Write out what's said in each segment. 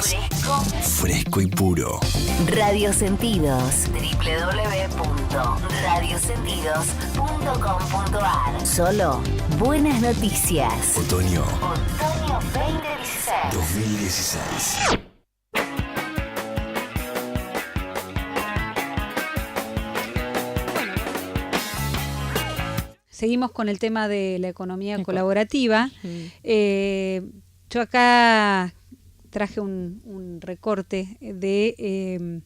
Sentidos. Fresco y puro. Radio Sentidos. www.radiosentidos.com.ar. Solo buenas noticias. Otoño Otoño 2016. 2016. Seguimos con el tema de la economía colaborativa. Yo acá traje un recorte de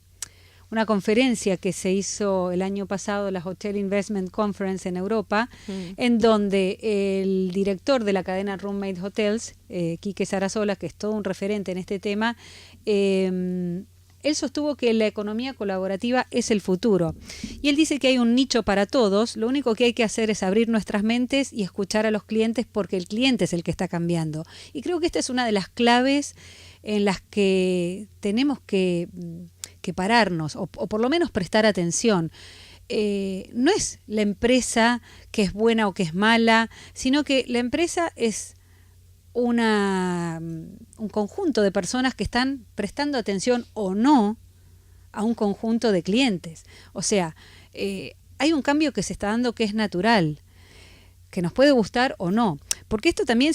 una conferencia que se hizo el año pasado, la Hotel Investment Conference en Europa, en donde el director de la cadena Roommate Hotels, Quique Sarasola, que es todo un referente en este tema, él sostuvo que la economía colaborativa es el futuro. Y él dice que hay un nicho para todos, lo único que hay que hacer es abrir nuestras mentes y escuchar a los clientes, porque el cliente es el que está cambiando. Y creo que esta es una de las claves en las que tenemos que pararnos, o por lo menos prestar atención. No es la empresa que es buena o que es mala, sino que la empresa es un conjunto de personas que están prestando atención o no a un conjunto de clientes. O sea, hay un cambio que se está dando que es natural, que nos puede gustar o no. Porque esto también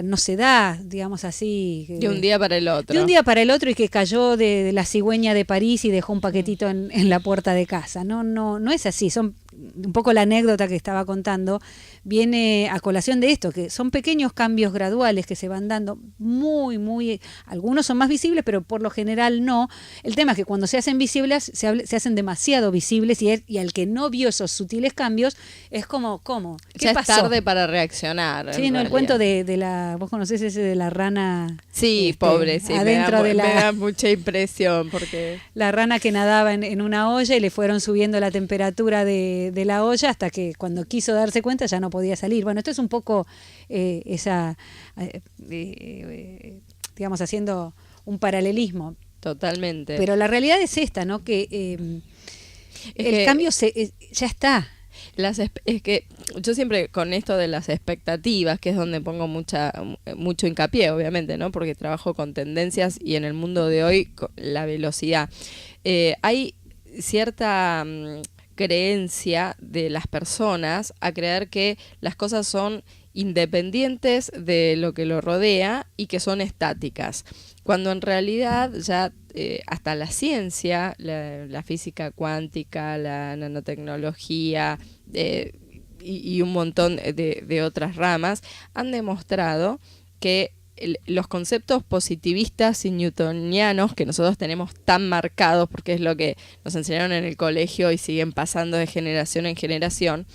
no se da, digamos así... De un día para el otro. De un día para el otro, y que cayó de la cigüeña de París y dejó un paquetito en la puerta de casa. No es así. Son un poco la anécdota que estaba contando, viene a colación de esto, que son pequeños cambios graduales que se van dando, algunos son más visibles, pero por lo general no. El tema es que cuando se hacen visibles, se hacen demasiado visibles, y al que no vio esos sutiles cambios, es como, ¿cómo? ¿Qué pasó? Es tarde para reaccionar. Sí, el cuento de la, vos conocés ese de la rana. Sí, pobre, sí, adentro me da mucha impresión, porque la rana que nadaba en una olla y le fueron subiendo la temperatura de la olla hasta que cuando quiso darse cuenta ya no podía salir. Bueno, esto es un poco digamos, haciendo un paralelismo. Totalmente. Pero la realidad es esta, ¿no? Que el cambio ya está. Es que yo siempre con esto de las expectativas, que es donde pongo mucho hincapié, obviamente, ¿no? Porque trabajo con tendencias y en el mundo de hoy la velocidad. Hay cierta creencia de las personas a creer que las cosas son independientes de lo que lo rodea y que son estáticas, cuando en realidad ya hasta la ciencia, la física cuántica, la nanotecnología y un montón de otras ramas han demostrado que los conceptos positivistas y newtonianos que nosotros tenemos tan marcados, porque es lo que nos enseñaron en el colegio y siguen pasando de generación en generación,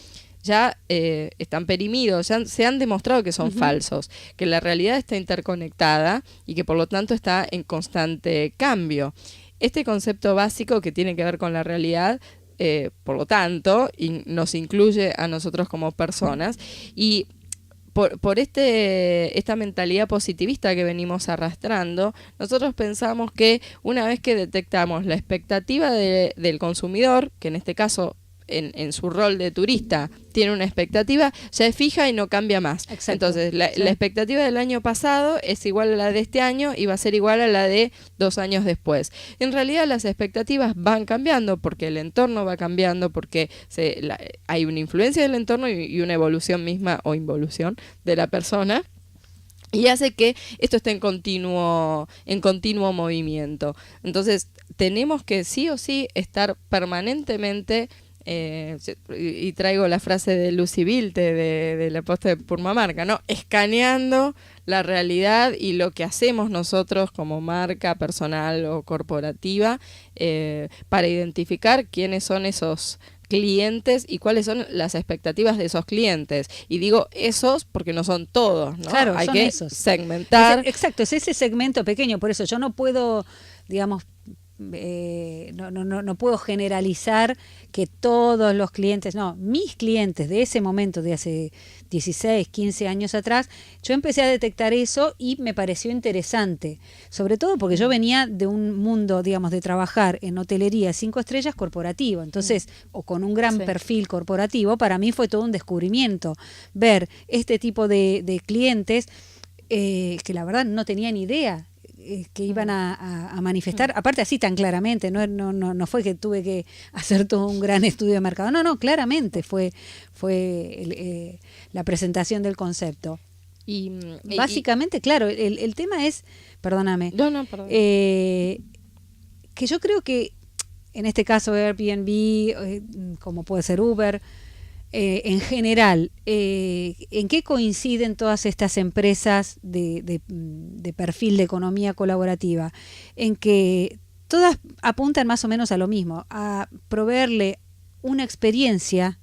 ya están perimidos, ya se han demostrado que son falsos, que la realidad está interconectada y que por lo tanto está en constante cambio. Este concepto básico que tiene que ver con la realidad, por lo tanto, nos incluye a nosotros como personas, y por esta mentalidad positivista que venimos arrastrando, nosotros pensamos que una vez que detectamos la expectativa del consumidor, que en este caso en su rol de turista tiene una expectativa, ya es fija y no cambia más. Exacto. Entonces la expectativa del año pasado es igual a la de este año y va a ser igual a la de 2 años después. En realidad las expectativas van cambiando porque el entorno va cambiando, porque hay una influencia del entorno y una evolución misma o involución de la persona, y hace que esto esté en continuo movimiento. Entonces tenemos que sí o sí estar permanentemente, y traigo la frase de Lucy Vilte de la posta de Purmamarca, ¿no? Escaneando la realidad y lo que hacemos nosotros como marca personal o corporativa, para identificar quiénes son esos clientes y cuáles son las expectativas de esos clientes. Y digo esos porque no son todos, ¿no? Claro, hay son que esos. segmentar. Exacto, es ese segmento pequeño, por eso yo no puedo, digamos, no puedo generalizar que todos los clientes, no, mis clientes de ese momento, de hace 16, 15 años atrás, yo empecé a detectar eso y me pareció interesante, sobre todo porque yo venía de un mundo, digamos, de trabajar en hotelería 5 estrellas corporativo, entonces, o con un gran perfil corporativo, para mí fue todo un descubrimiento, ver este tipo de clientes, que la verdad no tenía ni idea que iban a manifestar, aparte así tan claramente, no fue que tuve que hacer todo un gran estudio de mercado, no, claramente fue la presentación del concepto. Y básicamente, claro, el tema es, perdóname, perdón. Que yo creo que en este caso Airbnb, como puede ser Uber, en general, ¿en qué coinciden todas estas empresas de perfil de economía colaborativa? En que todas apuntan más o menos a lo mismo, a proveerle una experiencia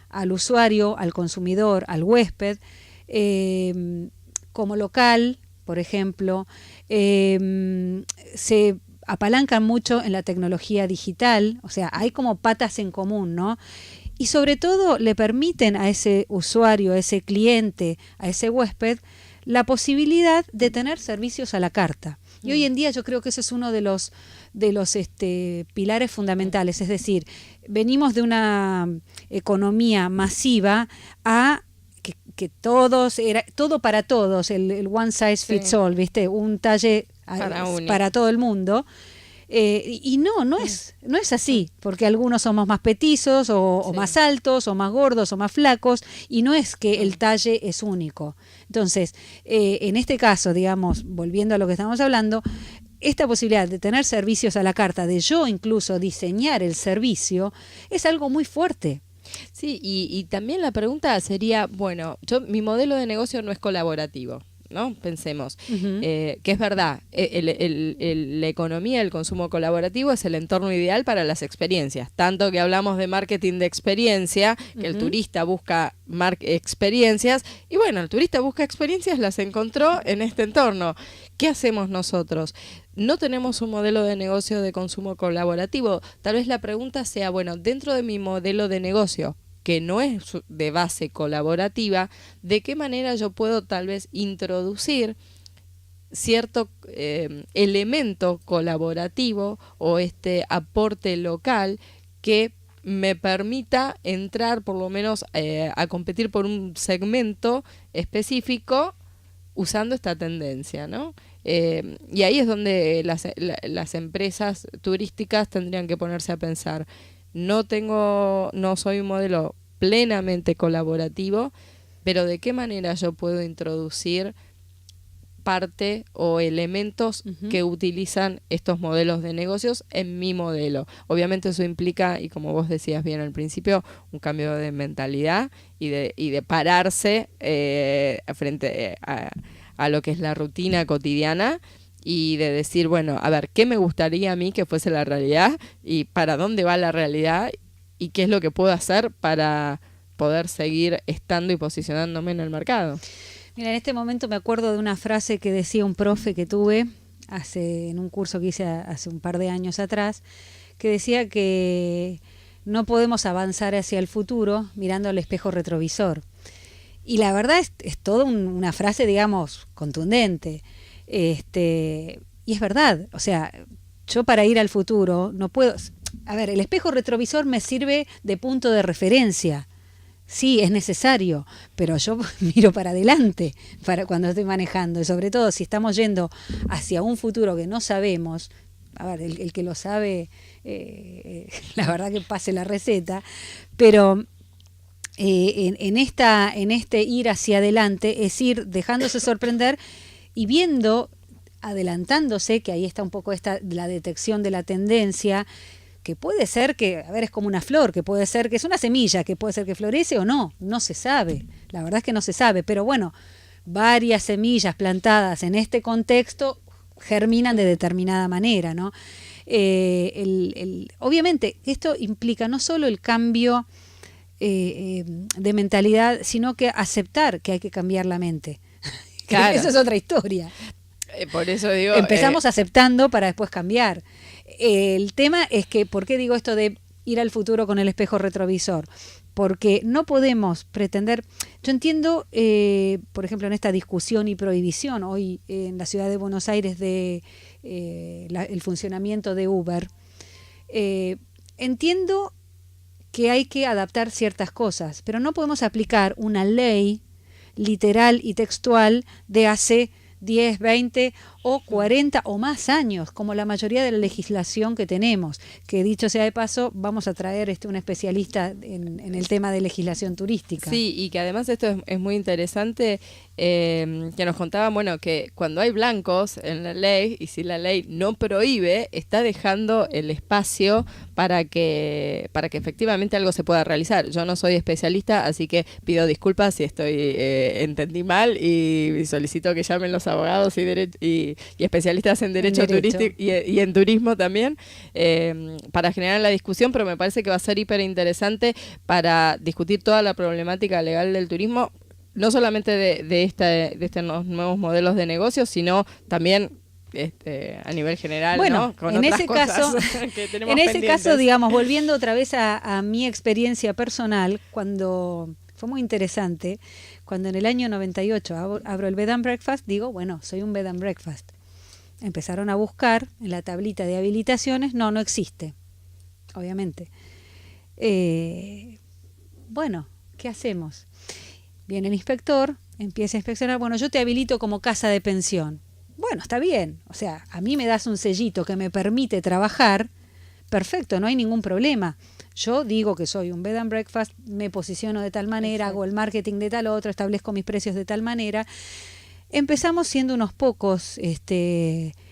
al usuario, al consumidor, al huésped, como local, por ejemplo, se apalancan mucho en la tecnología digital, o sea, hay como patas en común, ¿no? Y sobre todo le permiten a ese usuario, a ese cliente, a ese huésped, la posibilidad de tener servicios a la carta. Y hoy en día yo creo que ese es uno de los pilares fundamentales, es decir, venimos de una economía masiva a que todos era todo para todos, el one size fits all, ¿viste? Un talle para todo el mundo. Y no es así, porque algunos somos más petizos o más altos o más gordos o más flacos, y no es que el talle es único. Entonces, en este caso, digamos, volviendo a lo que estamos hablando, esta posibilidad de tener servicios a la carta, de yo incluso diseñar el servicio, es algo muy fuerte. Sí, y también la pregunta sería, bueno, mi modelo de negocio no es colaborativo, ¿no? Pensemos, que es verdad, la economía del consumo colaborativo es el entorno ideal para las experiencias, tanto que hablamos de marketing de experiencia, que el turista busca experiencias, y bueno, el turista busca experiencias, las encontró en este entorno. ¿Qué hacemos nosotros? No tenemos un modelo de negocio de consumo colaborativo. Tal vez la pregunta sea, bueno, dentro de mi modelo de negocio, que no es de base colaborativa, ¿de qué manera yo puedo tal vez introducir cierto elemento colaborativo o este aporte local que me permita entrar por lo menos a competir por un segmento específico usando esta tendencia, ¿no? Y ahí es donde las empresas turísticas tendrían que ponerse a pensar, no soy un modelo plenamente colaborativo, pero ¿de qué manera yo puedo introducir parte o elementos que utilizan estos modelos de negocios en mi modelo? Obviamente eso implica, y como vos decías bien al principio, un cambio de mentalidad y de pararse frente a lo que es la rutina cotidiana y de decir, bueno, a ver, ¿qué me gustaría a mí que fuese la realidad y para dónde va la realidad y qué es lo que puedo hacer para poder seguir estando y posicionándome en el mercado? Mira, en este momento me acuerdo de una frase que decía un profe que tuve en un curso que hice hace un par de años atrás, que decía que no podemos avanzar hacia el futuro mirando al espejo retrovisor. Y la verdad es toda una frase, digamos, contundente. Y es verdad, o sea, yo para ir al futuro no puedo... A ver, el espejo retrovisor me sirve de punto de referencia. Sí, es necesario, pero yo miro para adelante para cuando estoy manejando. Y sobre todo si estamos yendo hacia un futuro que no sabemos, a ver, el que lo sabe, la verdad que pase la receta, pero... en este ir hacia adelante es ir dejándose sorprender y viendo, adelantándose, que ahí está un poco la detección de la tendencia, que puede ser que, a ver, es como una flor, que puede ser que es una semilla, que puede ser que florece o no se sabe, la verdad es que no se sabe, pero bueno, varias semillas plantadas en este contexto germinan de determinada manera, ¿no? Obviamente esto implica no solo el cambio de mentalidad, sino que aceptar que hay que cambiar la mente. Claro. Esa es otra historia. Por eso digo... Empezamos aceptando para después cambiar. El tema es que, ¿por qué digo esto de ir al futuro con el espejo retrovisor? Porque no podemos pretender... Yo entiendo, por ejemplo, en esta discusión y prohibición hoy en la ciudad de Buenos Aires de el funcionamiento de Uber, entiendo que hay que adaptar ciertas cosas, pero no podemos aplicar una ley literal y textual de hace 10, 20 o 40 o más años, como la mayoría de la legislación que tenemos, que dicho sea de paso, vamos a traer un especialista en el tema de legislación turística. Sí, y que además esto es muy interesante, que nos contaban, bueno, que cuando hay blancos en la ley, y si la ley no prohíbe, está dejando el espacio para que efectivamente algo se pueda realizar. Yo no soy especialista, así que pido disculpas si entendí mal y solicito que llamen los abogados y especialistas en derecho turístico y en turismo también, para generar la discusión, pero me parece que va a ser hiper interesante para discutir toda la problemática legal del turismo, no solamente de estos nuevos modelos de negocio, sino también a nivel general, bueno, ¿no? Con en otras ese cosas caso, que tenemos en ese pendientes. caso, digamos, volviendo otra vez a mi experiencia personal, cuando fue muy interesante, cuando en el año 98 abro el Bed and Breakfast, digo, bueno, soy un Bed and Breakfast. Empezaron a buscar en la tablita de habilitaciones, no existe, obviamente. Bueno, ¿qué hacemos? Viene el inspector, empieza a inspeccionar, bueno, yo te habilito como casa de pensión. Bueno, está bien, o sea, a mí me das un sellito que me permite trabajar, perfecto, no hay ningún problema. Yo digo que soy un Bed and Breakfast, me posiciono de tal manera, hago el marketing de tal otro, establezco mis precios de tal manera. Empezamos siendo unos pocos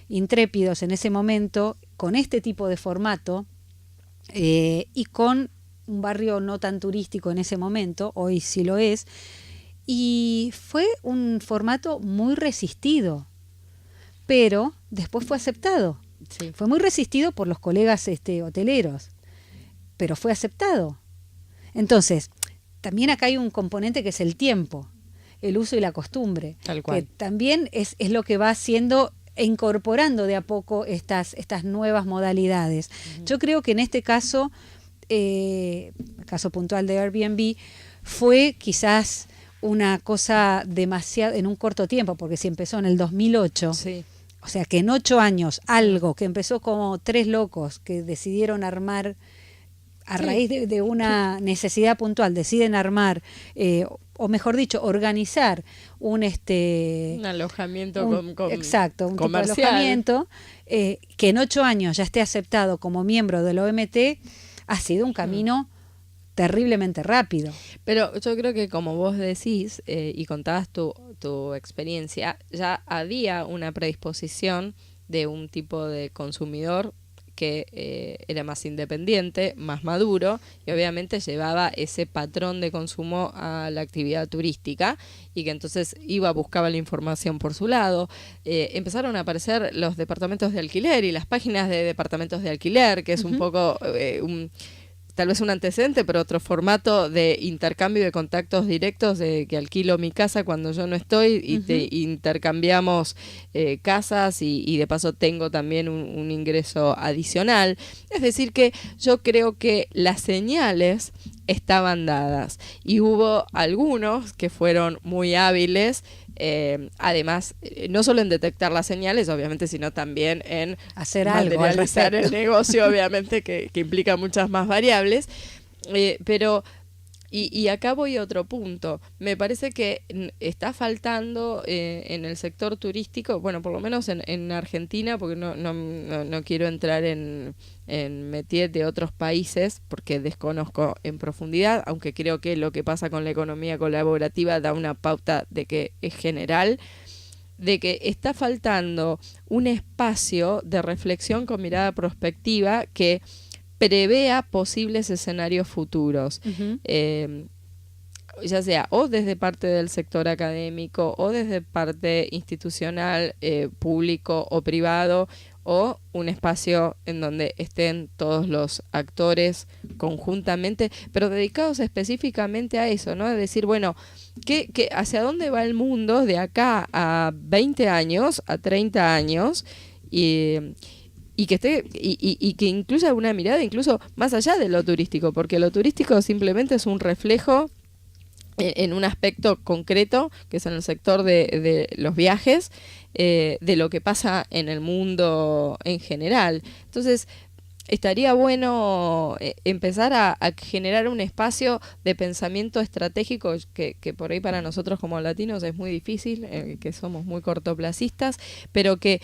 intrépidos en ese momento, con este tipo de formato, y con un barrio no tan turístico en ese momento, hoy sí lo es, y fue un formato muy resistido, pero después fue aceptado. Sí. Fue muy resistido por los colegas hoteleros, pero fue aceptado. Entonces, también acá hay un componente que es el tiempo, el uso y la costumbre, Tal cual. que también es lo que va haciendo e incorporando de a poco estas nuevas modalidades. Uh-huh. Yo creo que en este caso, el caso puntual de Airbnb, fue quizás una cosa demasiado en un corto tiempo, porque si empezó en el 2008, sí. O sea que en 8 años, algo que empezó como 3 locos que decidieron armar, a raíz de una necesidad puntual, deciden armar, o mejor dicho, organizar un alojamiento exacto, un comercial. Tipo de alojamiento, que en 8 años ya esté aceptado como miembro del OMT, ha sido un camino terriblemente rápido. Pero yo creo que como vos decís y contabas tu experiencia, ya había una predisposición de un tipo de consumidor que era más independiente, más maduro, y obviamente llevaba ese patrón de consumo a la actividad turística, y que entonces buscaba la información por su lado. Empezaron a aparecer los departamentos de alquiler y las páginas de departamentos de alquiler, que es un poco tal vez un antecedente, pero otro formato de intercambio de contactos directos, de que alquilo mi casa cuando yo no estoy y te intercambiamos casas y de paso tengo también un ingreso adicional. Es decir que yo creo que las señales estaban dadas y hubo algunos que fueron muy hábiles, además no solo en detectar las señales, obviamente, sino también en hacer algo, materializar el negocio, obviamente, que implica muchas más variables, pero y acá voy a otro punto. Me parece que está faltando en el sector turístico, bueno, por lo menos en Argentina, porque no quiero entrar en métier de otros países porque desconozco en profundidad, aunque creo que lo que pasa con la economía colaborativa da una pauta de que es general, de que está faltando un espacio de reflexión con mirada prospectiva que prevea posibles escenarios futuros, ya sea o desde parte del sector académico o desde parte institucional, público o privado, o un espacio en donde estén todos los actores conjuntamente, pero dedicados específicamente a eso, ¿no? Es decir, bueno, ¿hacia dónde va el mundo de acá a 20 años, a 30 años? Y que esté y que incluya una mirada incluso más allá de lo turístico, porque lo turístico simplemente es un reflejo en un aspecto concreto, que es en el sector de los viajes, de lo que pasa en el mundo en general. Entonces, estaría bueno empezar a generar un espacio de pensamiento estratégico que por ahí para nosotros como latinos es muy difícil, que somos muy cortoplacistas, pero que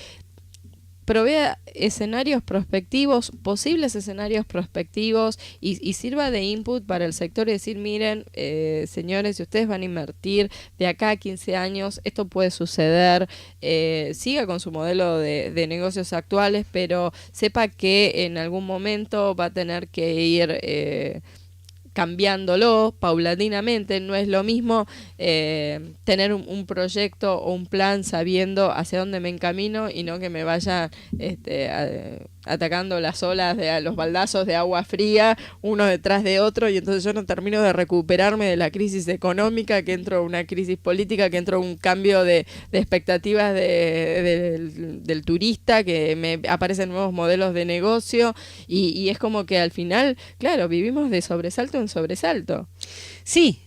provea escenarios prospectivos, posibles escenarios prospectivos y sirva de input para el sector y decir, miren, señores, si ustedes van a invertir de acá a 15 años, esto puede suceder, siga con su modelo de negocios actuales, pero sepa que en algún momento va a tener que ir cambiándolo paulatinamente. No es lo mismo tener un proyecto o un plan sabiendo hacia dónde me encamino y no que me vaya atacando las olas de los baldazos de agua fría uno detrás de otro, y entonces yo no termino de recuperarme de la crisis económica, que entro a una crisis política, que entro a un cambio de expectativas del turista, que me aparecen nuevos modelos de negocio y es como que al final, claro, vivimos de sobresalto en sobresalto. Sí,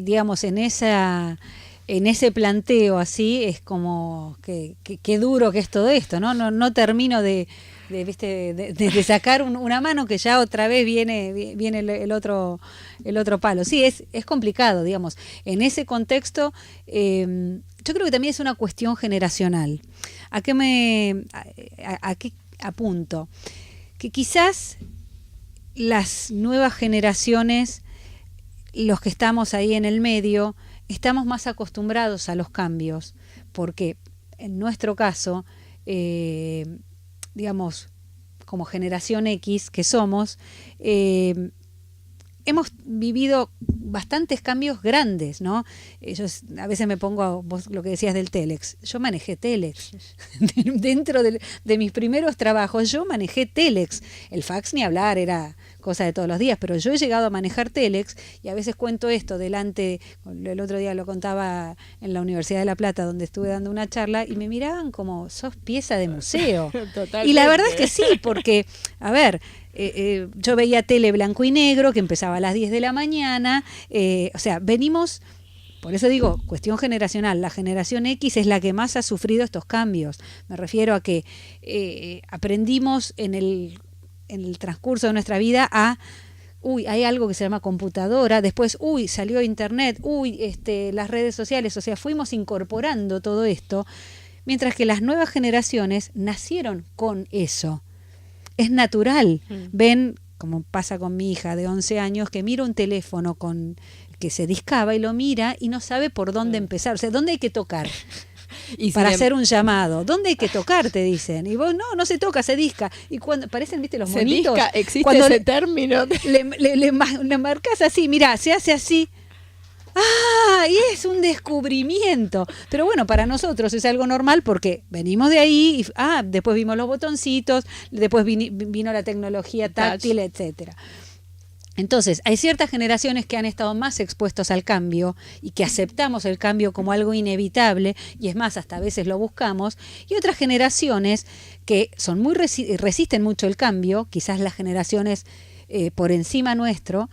digamos, en ese planteo así es como que duro que es todo esto, ¿no? No termino de sacar una mano que ya otra vez viene el otro palo. Sí, es complicado, digamos. En ese contexto, yo creo que también es una cuestión generacional. ¿A qué apunto? Que quizás las nuevas generaciones, los que estamos ahí en el medio, estamos más acostumbrados a los cambios, porque en nuestro caso, digamos, como generación X que somos, hemos vivido bastantes cambios grandes, ¿no? Yo a veces me pongo, vos lo que decías del Telex, yo manejé Telex. Dentro de mis primeros trabajos yo manejé Telex. El fax ni hablar, era cosa de todos los días, pero yo he llegado a manejar Telex y a veces cuento esto delante, el otro día lo contaba en la Universidad de La Plata, donde estuve dando una charla, y me miraban como, sos pieza de museo. Totalmente. Y la verdad es que sí, porque, a ver, yo veía tele blanco y negro que empezaba a las 10 de la mañana, o sea, venimos, por eso digo, cuestión generacional, la generación X es la que más ha sufrido estos cambios. Me refiero a que aprendimos en el transcurso de nuestra vida a, hay algo que se llama computadora, después, salió internet, las redes sociales, o sea, fuimos incorporando todo esto, mientras que las nuevas generaciones nacieron con eso. Es natural. Ven, como pasa con mi hija de 11 años, que mira un teléfono que se discaba y lo mira y no sabe por dónde empezar, o sea, dónde hay que tocar. Y para hacer un llamado, ¿dónde hay que tocar? Te dicen. Y vos, no se toca, se disca. Y cuando parecen, viste, los monitos. Disca, existe cuando ese término. Le marcas así, mirá, se hace así. Y es un descubrimiento. Pero bueno, para nosotros es algo normal porque venimos de ahí y después vimos los botoncitos, después vino la tecnología táctil, etcétera. Entonces, hay ciertas generaciones que han estado más expuestos al cambio y que aceptamos el cambio como algo inevitable, y es más, hasta a veces lo buscamos, y otras generaciones que son muy resisten mucho el cambio, quizás las generaciones por encima nuestro,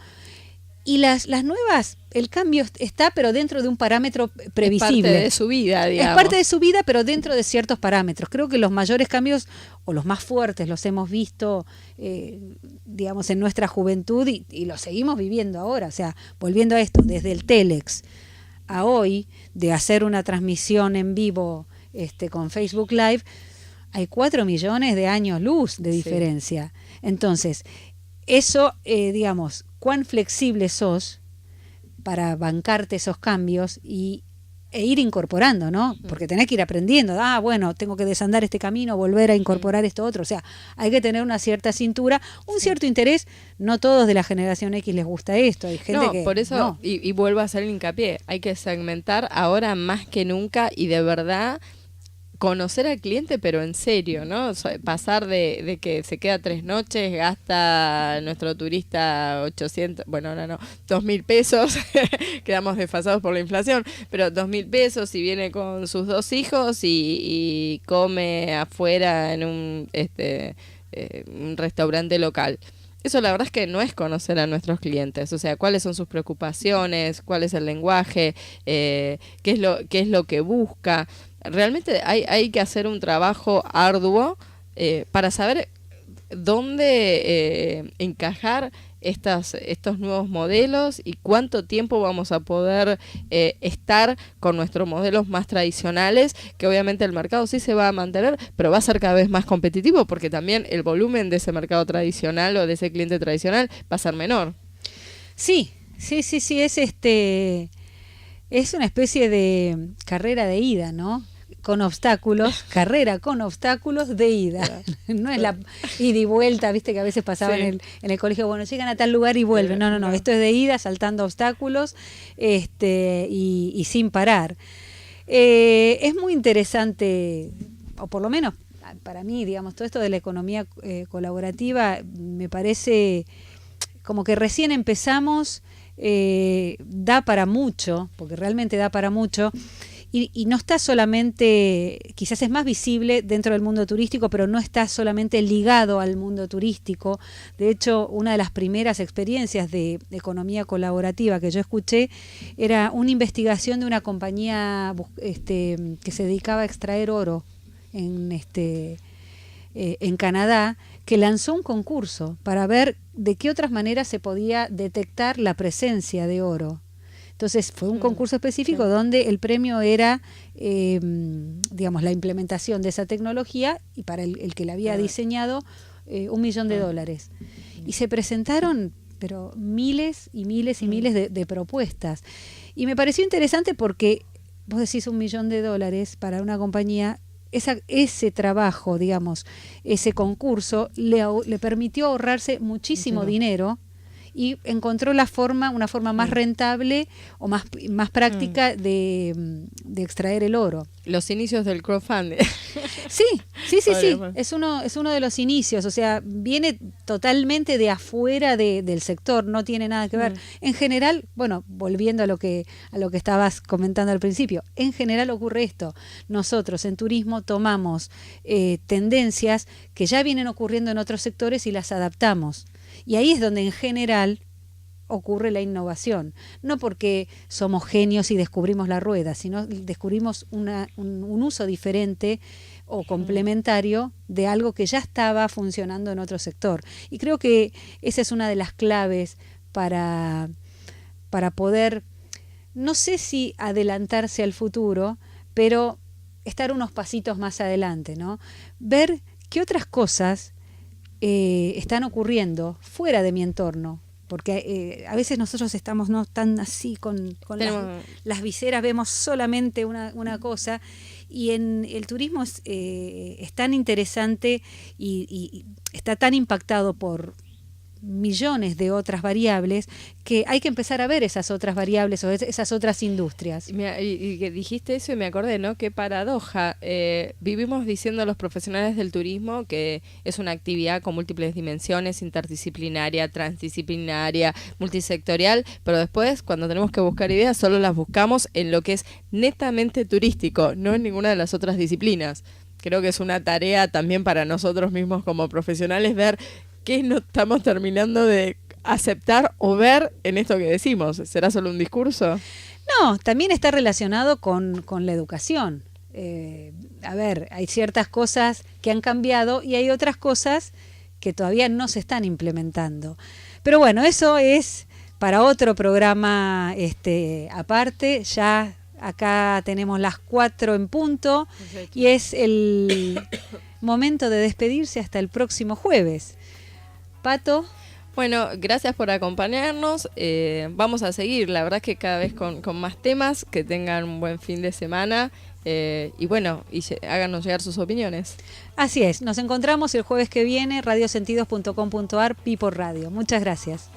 y las nuevas, el cambio está, pero dentro de un parámetro previsible. Es parte de su vida, digamos. Es parte de su vida, pero dentro de ciertos parámetros. Creo que los mayores cambios, o los más fuertes, los hemos visto, digamos, en nuestra juventud y los seguimos viviendo ahora. O sea, volviendo a esto, desde el Telex a hoy, de hacer una transmisión en vivo con Facebook Live, hay 4 millones de años luz de diferencia. Sí. Entonces, eso, digamos, cuán flexible sos para bancarte esos cambios e ir incorporando, ¿no? Porque tenés que ir aprendiendo. Bueno, tengo que desandar este camino, volver a incorporar esto otro. O sea, hay que tener una cierta cintura, un cierto interés. No todos de la generación X les gusta esto. Hay gente que por eso, no. Y vuelvo a hacer el hincapié, hay que segmentar ahora más que nunca y de verdad conocer al cliente, pero en serio, ¿no? Pasar de que se queda 3 noches, gasta nuestro turista 800, bueno, no, 2.000 pesos, quedamos desfasados por la inflación, pero 2.000 pesos y viene con sus 2 hijos y come afuera en un restaurante local. Eso la verdad es que no es conocer a nuestros clientes, o sea, cuáles son sus preocupaciones, cuál es el lenguaje, qué es lo que busca. Realmente hay que hacer un trabajo arduo para saber dónde encajar estos nuevos modelos y cuánto tiempo vamos a poder estar con nuestros modelos más tradicionales, que obviamente el mercado sí se va a mantener, pero va a ser cada vez más competitivo porque también el volumen de ese mercado tradicional o de ese cliente tradicional va a ser menor. Sí, es una especie de carrera de ida, ¿no? Con obstáculos, carrera con obstáculos de ida. No es la ida y vuelta, viste que a veces pasaba Sí. en el colegio, bueno, llegan a tal lugar y vuelven. No, esto es de ida, saltando obstáculos, y sin parar. Es muy interesante, o por lo menos para mí, digamos, todo esto de la economía colaborativa me parece como que recién empezamos, da para mucho, porque realmente da para mucho. Y no está solamente, quizás es más visible dentro del mundo turístico, pero no está solamente ligado al mundo turístico. De hecho, una de las primeras experiencias de economía colaborativa que yo escuché era una investigación de una compañía que se dedicaba a extraer oro en Canadá, que lanzó un concurso para ver de qué otras maneras se podía detectar la presencia de oro. Entonces fue un concurso específico donde el premio era, digamos, la implementación de esa tecnología, y para el que la había diseñado, $1 millón. Y se presentaron, pero miles y miles y miles de propuestas. Y me pareció interesante porque vos decís $1 millón para una compañía. Ese trabajo, digamos, ese concurso le permitió ahorrarse muchísimo dinero, y encontró una forma más rentable o más práctica de extraer el oro. Los inicios del crowdfunding. Sí. Es uno de los inicios, o sea, viene totalmente de afuera del sector, no tiene nada que ver. En general, bueno, volviendo a lo que estabas comentando al principio, en general ocurre esto. Nosotros en turismo tomamos tendencias que ya vienen ocurriendo en otros sectores y las adaptamos. Y ahí es donde en general ocurre la innovación. No porque somos genios y descubrimos la rueda, sino descubrimos un uso diferente o complementario de algo que ya estaba funcionando en otro sector. Y creo que esa es una de las claves para poder, no sé si adelantarse al futuro, pero estar unos pasitos más adelante, ¿no? Ver qué otras cosas están ocurriendo fuera de mi entorno, porque a veces nosotros estamos no tan así con las viseras, vemos solamente una cosa, y en el turismo es tan interesante y está tan impactado por millones de otras variables, que hay que empezar a ver esas otras variables o esas otras industrias. Y que dijiste eso y me acordé, ¿no? Qué paradoja. Vivimos diciendo los profesionales del turismo que es una actividad con múltiples dimensiones, interdisciplinaria, transdisciplinaria, multisectorial, pero después, cuando tenemos que buscar ideas, solo las buscamos en lo que es netamente turístico, no en ninguna de las otras disciplinas. Creo que es una tarea también para nosotros mismos como profesionales ver qué no estamos terminando de aceptar o ver en esto que decimos. ¿Será solo un discurso? No, también está relacionado con la educación. A ver, hay ciertas cosas que han cambiado y hay otras cosas que todavía no se están implementando. Pero bueno, eso es para otro programa aparte. Ya acá tenemos las 4 en punto. Perfecto. Y es el momento de despedirse hasta el próximo jueves. Pato. Bueno, gracias por acompañarnos. Vamos a seguir, la verdad es que cada vez con más temas, que tengan un buen fin de semana, y bueno, háganos llegar sus opiniones. Así es, nos encontramos el jueves que viene, radiosentidos.com.ar, Pipo Radio. Muchas gracias.